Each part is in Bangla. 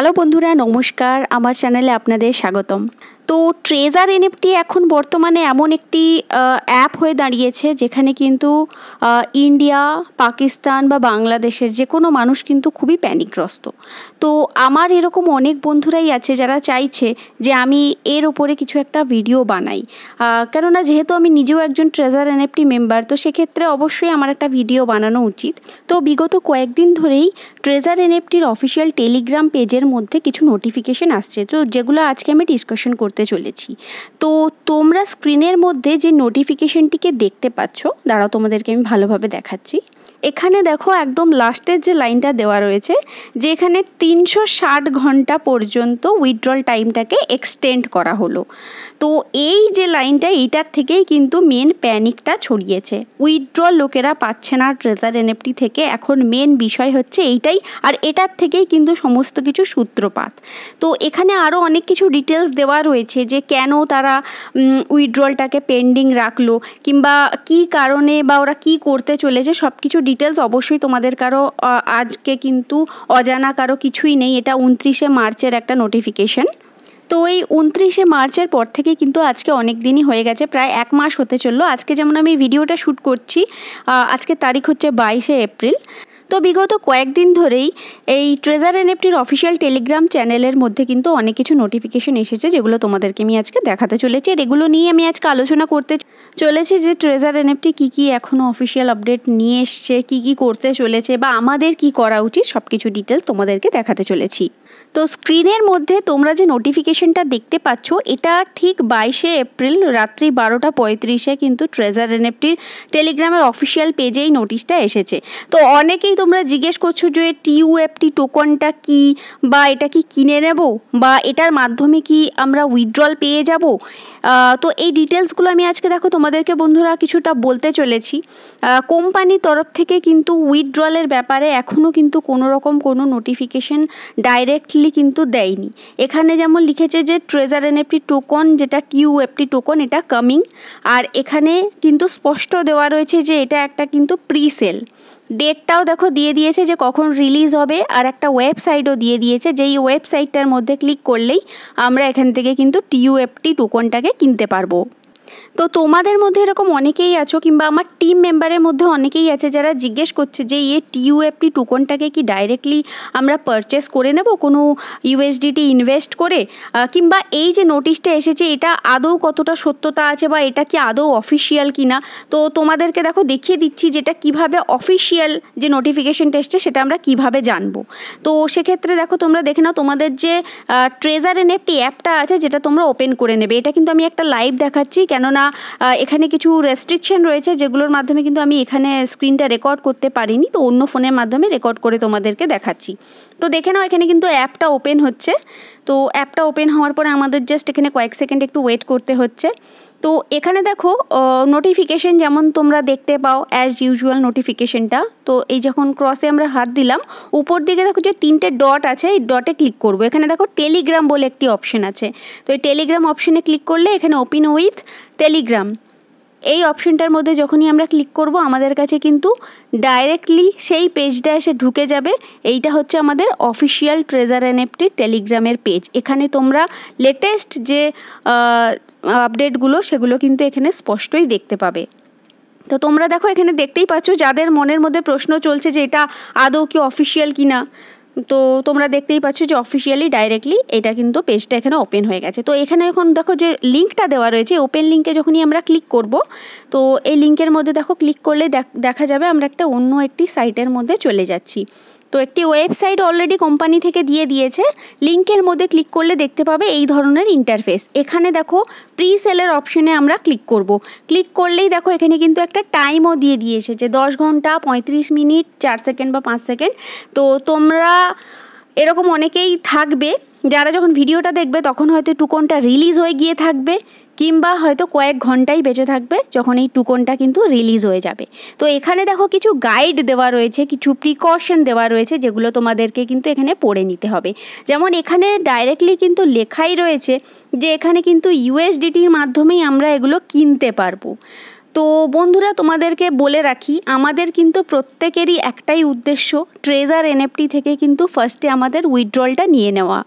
হ্যালো বন্ধুরা, নমস্কার। আমার চ্যানেলে আপনাদের স্বাগতম। তো ট্রেজার এনএফটি এখন বর্তমানে এমন একটি অ্যাপ হয়ে দাঁড়িয়েছে যেখানে কিন্তু ইন্ডিয়া, পাকিস্তান বা বাংলাদেশের যে কোনো মানুষ কিন্তু খুবই প্যানিকগ্রস্ত। তো আমার এরকম অনেক বন্ধুরাই আছে যারা চাইছে যে আমি এর ওপরে কিছু একটা ভিডিও বানাই, কেননা যেহেতু আমি নিজেও একজন ট্রেজার এনএফটি মেম্বার, তো সেক্ষেত্রে অবশ্যই আমার একটা ভিডিও বানানো উচিত। তো বিগত কয়েকদিন ধরেই ট্রেজার এনএফটির অফিসিয়াল টেলিগ্রাম পেজের মধ্যে কিছু নোটিফিকেশন আসছে, তো যেগুলো আজকে আমি ডিসকাশন করতে চলেছি। তো তোমরা স্ক্রিনের মধ্যে যে নোটিফিকেশনটিকে দেখতে পাচ্ছ, দাঁড়াও তোমাদেরকে আমি ভালোভাবে দেখাচ্ছি। এখানে দেখো একদম লাস্টের যে লাইনটা দেওয়া রয়েছে যে এখানে 360 ঘন্টা পর্যন্ত উইথড্রল টাইমটাকে এক্সটেন্ড করা হলো। তো এই যে লাইনটা, এইটার থেকেই কিন্তু মেন প্যানিকটা ছড়িয়েছে। উইথড্রল লোকেরা পাচ্ছে না ট্রেজার এনএফটি থেকে, এখন মেন বিষয় হচ্ছে এইটাই, আর এটার থেকেই কিন্তু সমস্ত কিছু সূত্রপাত। তো এখানে আরও অনেক কিছু ডিটেলস দেওয়া রয়েছে যে কেন তারা উইথড্রলটাকে পেন্ডিং রাখলো, কিংবা কী কারণে বা ওরা কী করতে চলেছে, সব কিছু ডিটেলস অবশ্যই তোমাদের কারো আজকে কিন্তু অজানা কারো কিছুই নেই। এটা 29শে মার্চের একটা নোটিফিকেশন। তো এই 29শে মার্চের পর থেকে কিন্তু আজকে অনেক দিনই হয়ে গেছে, প্রায় 1 মাস হতে চললো। আজকে যেমন আমি ভিডিওটা শ্যুট করছি, আজকের তারিখ হচ্ছে 22শে এপ্রিল। তো বিগত কয়েকদিন ধরেই এই ট্রেজার এনএফটির অফিসিয়াল টেলিগ্রাম চ্যানেলের মধ্যে কিন্তু অনেক কিছু নোটিফিকেশন এসেছে, যেগুলো তোমাদেরকে আমি আজকে দেখাতে চলেছি। আর এগুলো নিয়ে আমি আজকে আলোচনা করতে চলেছি যে ট্রেজার এনএফটি কী কী এখনও অফিসিয়াল আপডেট নিয়ে এসছে, কী কী করতে চলেছে বা আমাদের কি করা উচিত, সব কিছু ডিটেলস তোমাদেরকে দেখাতে চলেছি। তো স্ক্রিনের মধ্যে তোমরা যে নোটিফিকেশনটা দেখতে পাচ্ছ, এটা ঠিক 22শে এপ্রিল রাত্রি 12:35 কিন্তু ট্রেজার এনএফটির টেলিগ্রামের অফিসিয়াল পেজেই নোটিশটা এসেছে। তো অনেকেই তোমরা জিজ্ঞেস করছো যে টিইউএফটি টোকনটা কি, বা এটা কি কিনে নেব, বা এটার মাধ্যমে কি আমরা উইথড্রল পেয়ে যাব। তো এই ডিটেলসগুলো আমি আজকে দেখো তোমাদেরকে বন্ধুরা কিছুটা বলতে চলেছি। কোম্পানির তরফ থেকে কিন্তু উইথড্রলের ব্যাপারে এখনও কিন্তু কোনো রকম কোনো নোটিফিকেশন ডাইরেক্টলি কিন্তু দেয়নি। এখানে যেমন লিখেছে যে ট্রেজার এনএফটি টোকন, যেটা টিইউএফটি টোকন, এটা কামিং। আর এখানে কিন্তু স্পষ্ট দেওয়া রয়েছে যে এটা একটা কিন্তু প্রি সেল। ডেটটাও দেখো দিয়ে দিয়েছে যে কখন রিলিজ হবে, আর একটা ওয়েবসাইটও দিয়ে দিয়েছে, যেই ওয়েবসাইটটার মধ্যে ক্লিক করলেই আমরা এখান থেকে কিন্তু টিইউএফটি টোকনটাকে কিনতে পারবো। তো তোমাদের মধ্যে এরকম অনেকেই আছো, কিংবা আমার টিম মেম্বারের মধ্যে অনেকেই আছে যারা জিজ্ঞেস করছে যে এই টিইউএফটি টোকনটাকে কি ডাইরেক্টলি আমরা পারচেস করে নেব কোনো ইউএসডিটি ইনভেস্ট করে, কিংবা এই যে নোটিশটা এসেছে এটা আদৌ কতটা সত্যতা আছে, বা এটা কি আদৌ অফিসিয়াল কিনা। তো তোমাদেরকে দেখো দেখিয়ে দিচ্ছি যেটা কিভাবে অফিসিয়াল যে নোটিফিকেশনটা এসছে সেটা আমরা কিভাবে জানবো। তো সেক্ষেত্রে দেখো তোমরা দেখে নাও তোমাদের যে ট্রেজার এনএফটি অ্যাপটা আছে, যেটা তোমরা ওপেন করে নেবে। এটা কিন্তু আমি একটা লাইভ দেখাচ্ছি, কেননা এখানে কিছু রেস্ট্রিকশন রয়েছে যেগুলোর মাধ্যমে কিন্তু আমি এখানে স্ক্রিনটা রেকর্ড করতে পারিনি, তো অন্য ফোনের মাধ্যমে রেকর্ড করে তোমাদেরকে দেখাচ্ছি। তো দেখে নাও এখানে কিন্তু অ্যাপটা ওপেন হচ্ছে। তো অ্যাপটা ওপেন হওয়ার পরে আমাদের জাস্ট এখানে কয়েক সেকেন্ড একটু ওয়েট করতে হচ্ছে। তো এখানে দেখো নোটিফিকেশন যেমন তোমরা দেখতে পাও অ্যাজ ইউজুয়াল নোটিফিকেশনটা। তো এই যখন ক্রসে আমরা হাত দিলাম, উপর দিকে দেখো যে 3টে ডট আছে, এই ডটে ক্লিক করবো। এখানে দেখো টেলিগ্রাম বলে একটি অপশন আছে। তো এই টেলিগ্রাম অপশনে ক্লিক করলে এখানে ওপেন উইথ টেলিগ্রাম, এই অপশনটার মধ্যে যখনই আমরা ক্লিক করব আমাদের কাছে কিন্তু ডাইরেক্টলি সেই পেজটা এসে ঢুকে যাবে। এইটা হচ্ছে আমাদের অফিসিয়াল ট্রেজার এনএফটি টেলিগ্রামের পেজ। এখানে তোমরা লেটেস্ট যে আপডেটগুলো সেগুলো কিন্তু এখানে স্পষ্টই দেখতে পাবে। তো তোমরা দেখো এখানে দেখতেই পাচ্ছ, যাদের মনের মধ্যে প্রশ্ন চলছে যে এটা আদৌ কি অফিসিয়াল কিনা, তো তোমরা দেখতেই পাচ্ছ যে অফিসিয়ালি ডাইরেক্টলি এটা কিন্তু পেজটা এখানে ওপেন হয়ে গেছে। তো এখানে এখন দেখো যে লিঙ্কটা দেওয়া রয়েছে, ওপেন লিঙ্কে যখনই আমরা ক্লিক করব, তো এই লিঙ্কের মধ্যে দেখো ক্লিক করলে দেখা যাবে আমরা একটা অন্য একটি সাইটের মধ্যে চলে যাচ্ছি। তো একটি ওয়েবসাইট অলরেডি কোম্পানি থেকে দিয়ে দিয়েছে, লিঙ্কের মধ্যে ক্লিক করলে দেখতে পাবে এই ধরনের ইন্টারফেস। এখানে দেখো প্রি সেলের অপশনে আমরা ক্লিক করব। ক্লিক করলেই দেখো এখানে কিন্তু একটা টাইমও দিয়ে দিয়েছে যে 10 ঘন্টা 35 মিনিট 4 সেকেন্ড বা 5 সেকেন্ড। তো তোমরা এরকম অনেকেই থাকবে যারা যখন ভিডিওটা দেখবে তখন হয়তো টোকনটা রিলিজ হয়ে গিয়ে থাকবে, কিংবা হয়তো কয়েক ঘন্টাই বেঁচে থাকবে যখন এই টোকনটা কিন্তু রিলিজ হয়ে যাবে। তো এখানে দেখো কিছু গাইড দেওয়া রয়েছে, কিছু প্রিকশন দেওয়া রয়েছে, যেগুলো তোমাদেরকে কিন্তু এখানে পড়ে নিতে হবে। যেমন এখানে ডাইরেক্টলি কিন্তু লেখাই রয়েছে যে এখানে কিন্তু ইউএসডিটির মাধ্যমেই আমরা এগুলো কিনতে পারবো। তো বন্ধুরা, তোমাদেরকে বলে রাখি, আমাদের কিন্তু প্রত্যেকেরই একটাই উদ্দেশ্য, ট্রেজার এনএফটি থেকে কিন্তু ফার্স্টে আমাদের উইথড্রলটা নিয়ে নেওয়া।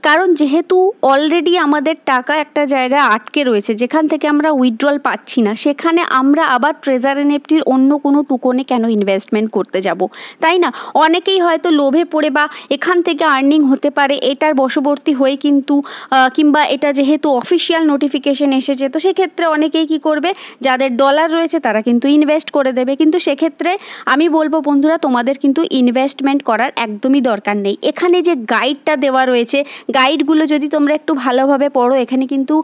কারণ যেহেতু অলরেডি আমাদের টাকা একটা জায়গায় আটকে রয়েছে, যেখান থেকে আমরা উইথড্রল পাচ্ছি না, সেখানে আমরা আবার ট্রেজার এনএফটির অন্য কোনো টোকনে কেন ইনভেস্টমেন্ট করতে যাব, তাই না? অনেকেই হয়তো লোভে পড়ে বা এখান থেকে আর্নিং হতে পারে এটার বশবর্তী হয়ে কিন্তু কিংবা এটা যেহেতু অফিসিয়াল নোটিফিকেশন এসেছে, তো সেক্ষেত্রে অনেকেই কি করবে, যাদের ডলার রয়েছে তারা কিন্তু ইনভেস্ট করে দেবে। কিন্তু সেক্ষেত্রে আমি বলবো বন্ধুরা, তোমাদের কিন্তু ইনভেস্টমেন্ট করার একদমই দরকার নেই। এখানে যে গাইডটা দেওয়া রয়েছে, গাইডগুলো যদি তোমরা একটু ভালোভাবে পড়ো, এখানে কিন্তু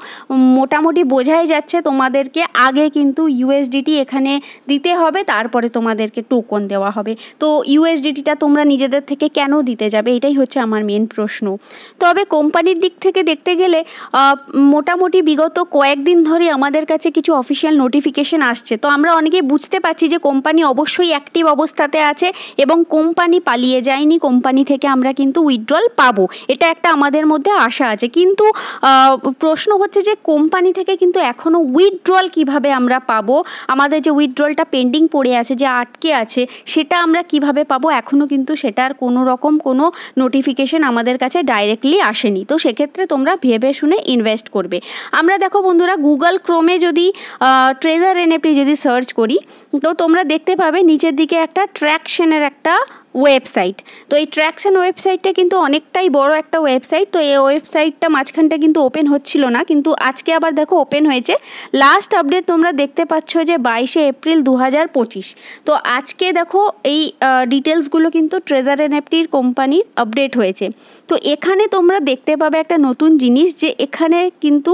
মোটামুটি বোঝাই যাচ্ছে তোমাদেরকে আগে কিন্তু ইউএসডিটি এখানে দিতে হবে, তারপরে তোমাদেরকে টোকন দেওয়া হবে। তো ইউএসডিটিটা তোমরা নিজেদের থেকে কেন দিতে যাবে, এটাই হচ্ছে আমার মেন প্রশ্ন। তবে কোম্পানির দিক থেকে দেখতে গেলে মোটামুটি বিগত কয়েকদিন ধরে আমাদের কাছে কিছু অফিসিয়াল নোটিফিকেশন আসছে। তো আমরা অনেকেই বুঝতে পারছি যে কোম্পানি অবশ্যই অ্যাক্টিভ অবস্থাতে আছে এবং কোম্পানি পালিয়ে যায়নি, কোম্পানি থেকে আমরা কিন্তু উইথড্রল পাবো, এটা একটা আমাদের মধ্যে আশা আছে। কিন্তু প্রশ্ন হচ্ছে যে কোম্পানি থেকে কিন্তু এখনও উইথড্রল কিভাবে আমরা পাবো, আমাদের যে উইথড্রলটা পেন্ডিং পড়ে আছে, যে আটকে আছে, সেটা আমরা কিভাবে পাবো, এখনও কিন্তু সেটার কোনো রকম কোনো নোটিফিকেশন আমাদের কাছে ডাইরেক্টলি আসেনি। তো সেক্ষেত্রে তোমরা ভেবে শুনে ইনভেস্ট করবে। আমরা দেখো বন্ধুরা, গুগল ক্রোমে যদি ট্রেজার এনএফটি যদি সার্চ করি, তো তোমরা দেখতে পাবে নিচের দিকে একটা ট্র্যাকশনের একটা ওয়েবসাইট। তো এই ট্র্যাকশন ওয়েবসাইটটা কিন্তু অনেকটাই বড় একটা ওয়েবসাইট। তো এই ওয়েবসাইটটা মাঝখানটা কিন্তু ওপেন হচ্ছিল না, কিন্তু আজকে আবার দেখো ওপেন হয়েছে। লাস্ট আপডেট তোমরা দেখতে পাচ্ছ যে 22শে এপ্রিল 2025। তো আজকে দেখো এই ডিটেলসগুলো কিন্তু ট্রেজার এনএফটির কোম্পানির আপডেট হয়েছে। তো এখানে তোমরা দেখতে পাবে একটা নতুন জিনিস, যে এখানে কিন্তু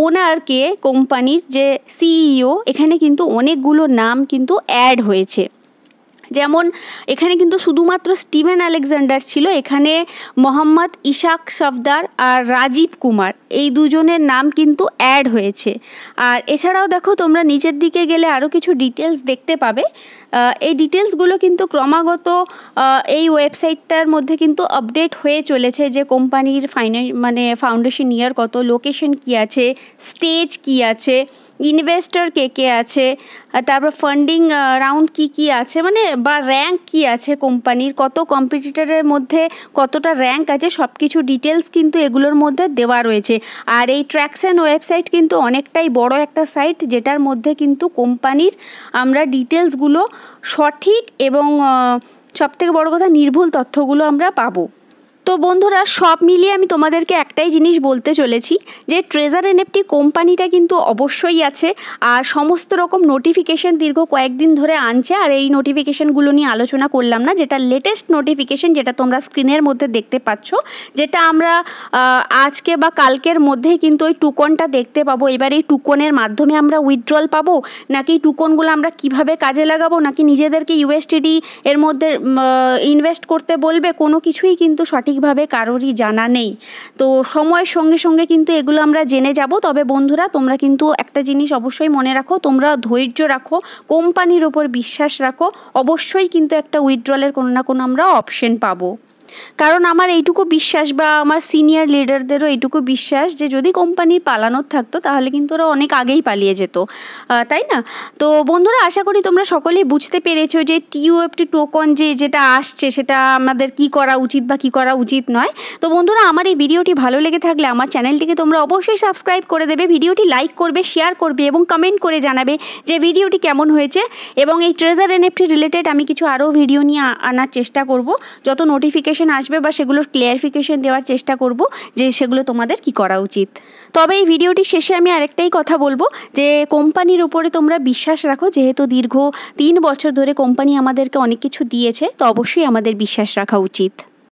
ওনারকে, কোম্পানির যে সিইও, এখানে কিন্তু অনেকগুলো নাম কিন্তু অ্যাড হয়েছে। যেমন এখানে কিন্তু শুধুমাত্র স্টিভেন আলেকজান্ডার ছিল, এখানে মোহাম্মদ ইশাক সফদার আর রাজীব কুমার, এই দুজনের নাম কিন্তু অ্যাড হয়েছে। আর এছাড়াও দেখো তোমরা নিচের দিকে গেলে আরও কিছু ডিটেলস দেখতে পাবে। এই ডিটেলসগুলো কিন্তু ক্রমাগত এই ওয়েবসাইটটার মধ্যে কিন্তু আপডেট হয়ে চলেছে, যে কোম্পানির ফাউন্ডেশন ইয়ার কত, লোকেশন কী আছে, স্টেজ কী আছে, ইনভেস্টর কে কে আছে, তারপর ফান্ডিং রাউন্ড কি আছে, বা র্যাঙ্ক কি আছে, কোম্পানির কত কম্পিটিটরের মধ্যে কতটা র্যাঙ্ক আছে, সব কিছু ডিটেলস কিন্তু এগুলোর মধ্যে দেওয়া রয়েছে। আর এই ট্র্যাকশন ওয়েবসাইট কিন্তু অনেকটাই বড় একটা সাইট, যেটার মধ্যে কিন্তু কোম্পানির আমরা ডিটেলসগুলো সঠিক এবং সবথেকে বড় কথা নির্ভুল তথ্যগুলো আমরা পাবো। তো বন্ধুরা, সব মিলিয়ে আমি তোমাদেরকে একটাই জিনিস বলতে চলেছি, যে ট্রেজার এনএফটি কোম্পানিটা কিন্তু অবশ্যই আছে, আর সমস্ত রকম নোটিফিকেশন দীর্ঘ কয়েকদিন ধরে আনছে। আর এই নোটিফিকেশানগুলো নিয়ে আলোচনা করলাম না, যেটা লেটেস্ট নোটিফিকেশন, যেটা তোমরা স্ক্রিনের মধ্যে দেখতে পাচ্ছ, যেটা আমরা আজকে বা কালকের মধ্যেই কিন্তু ওই টুকনটা দেখতে পাবো। এবার এই টুকনের মাধ্যমে আমরা উইথড্রল পাবো, নাকি টুকনগুলো আমরা কিভাবে কাজে লাগাবো, নাকি নিজেদেরকে ইউএসডিটি এর মধ্যে ইনভেস্ট করতে বলবে, কোনো কিছুই কিন্তু সঠিকভাবে কারোরই জানা নেই। তো সময়ের সঙ্গে সঙ্গে কিন্তু এগুলো আমরা জেনে যাব। তবে বন্ধুরা, তোমরা কিন্তু একটা জিনিস অবশ্যই মনে রাখো, তোমরা ধৈর্য রাখো, কোম্পানির ওপর বিশ্বাস রাখো, অবশ্যই কিন্তু একটা উইথড্রলের কোনো না কোনো আমরা অপশন পাবো। কারণ আমার এইটুকু বিশ্বাস, বা আমার সিনিয়র লিডারদেরও এইটুকু বিশ্বাস, যে যদি কোম্পানির পালানোর থাকতো তাহলে কিন্তু ওরা অনেক আগেই পালিয়ে যেত, তাই না? তো বন্ধুরা, আশা করি তোমরা সকলেই বুঝতে পেরেছো যে টিইউএফটি টোকন যেটা আসছে, সেটা আমাদের কি করা উচিত বা কি করা উচিত নয়। তো বন্ধুরা, আমার এই ভিডিওটি ভালো লেগে থাকলে আমার চ্যানেলটিকে তোমরা অবশ্যই সাবস্ক্রাইব করে দেবে, ভিডিওটি লাইক করবে, শেয়ার করবে এবং কমেন্ট করে জানাবে যে ভিডিওটি কেমন হয়েছে। এবং এই ট্রেজার এনএফটি রিলেটেড আমি কিছু আরও ভিডিও নিয়ে আনার চেষ্টা করব, যত নোটিফিকেশন আসবে বা সেগুলোর ক্লিয়ারিফিকেশন দেওয়ার চেষ্টা করব যে সেগুলো তোমাদের কি করা উচিত। তবে এই ভিডিওটি শেষে আমি আরেকটাই কথা বলবো, যে কোম্পানির উপরে তোমরা বিশ্বাস রাখো, যেহেতু দীর্ঘ 3 বছর ধরে কোম্পানি আমাদেরকে অনেক কিছু দিয়েছে, তো অবশ্যই আমাদের বিশ্বাস রাখা উচিত।